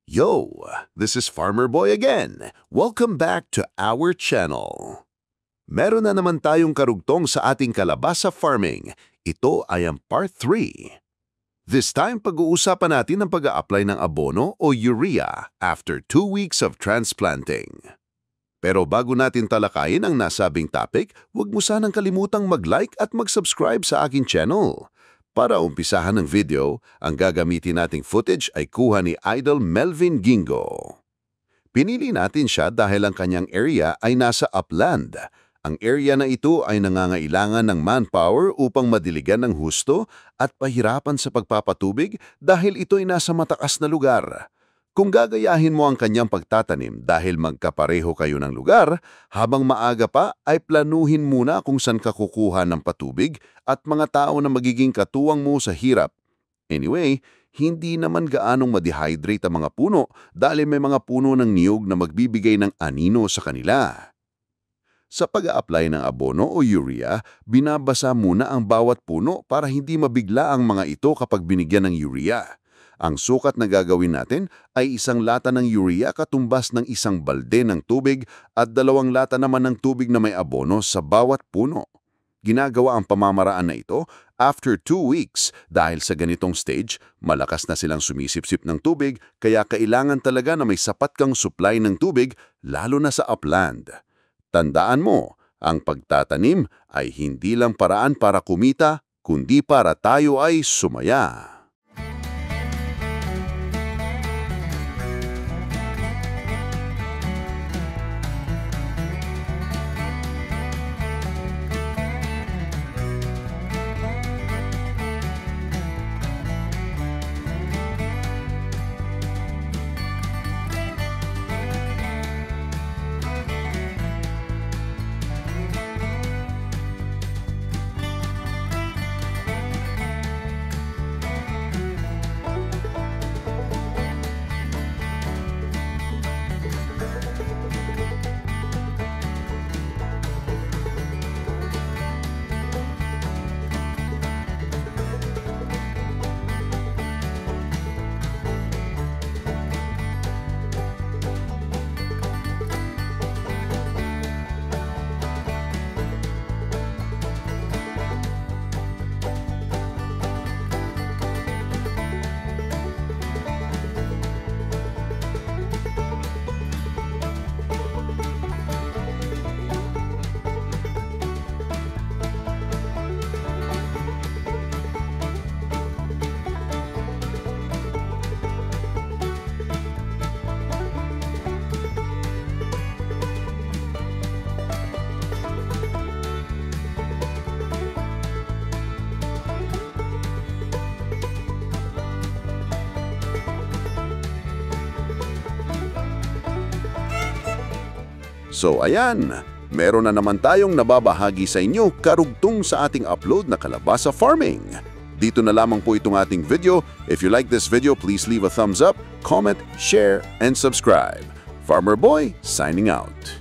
Yo, this is Farmer Boy again. Welcome back to our channel. Meron na naman tayong karugtong sa ating kalabasa farming. Ito ay ang part 3. This time, pag-uusapan natin ang pag-a-apply ng abono o urea after 2 weeks of transplanting. Pero bago natin talakayin ang nasabing topic, huwag mo sanang kalimutang mag-like at mag-subscribe sa aking channel. Para umpisahan ng video, ang gagamitin nating footage ay kuha ni Idol Melvin Gingo. Pinili natin siya dahil ang kanyang area ay nasa upland. Ang area na ito ay nangangailangan ng manpower upang madiligan ng husto at pahirapan sa pagpapatubig dahil ito ay nasa mataas na lugar. Kung gagayahin mo ang kanyang pagtatanim dahil magkapareho kayo ng lugar, habang maaga pa ay planuhin muna kung saan ka kukuha ng patubig at mga tao na magiging katuwang mo sa hirap. Anyway, hindi naman gaanong ma-dehydrate ang mga puno dahil may mga puno ng niyog na magbibigay ng anino sa kanila. Sa pag-a-apply ng abono o urea, binabasa muna ang bawat puno para hindi mabigla ang mga ito kapag binigyan ng urea. Ang sukat na gagawin natin ay 1 lata ng urea katumbas ng 1 balde ng tubig at 2 lata naman ng tubig na may abono sa bawat puno. Ginagawa ang pamamaraan na ito after 2 weeks dahil sa ganitong stage, malakas na silang sumisipsip ng tubig kaya kailangan talaga na may sapat kang supply ng tubig lalo na sa upland. Tandaan mo, ang pagtatanim ay hindi lang paraan para kumita, kundi para tayo ay sumaya. So ayan, meron na naman tayong nababahagi sa inyo karugtong sa ating upload na kalabasa farming. Dito na lamang po itong ating video. If you like this video, please leave a thumbs up, comment, share, and subscribe. Farmer Boy, signing out.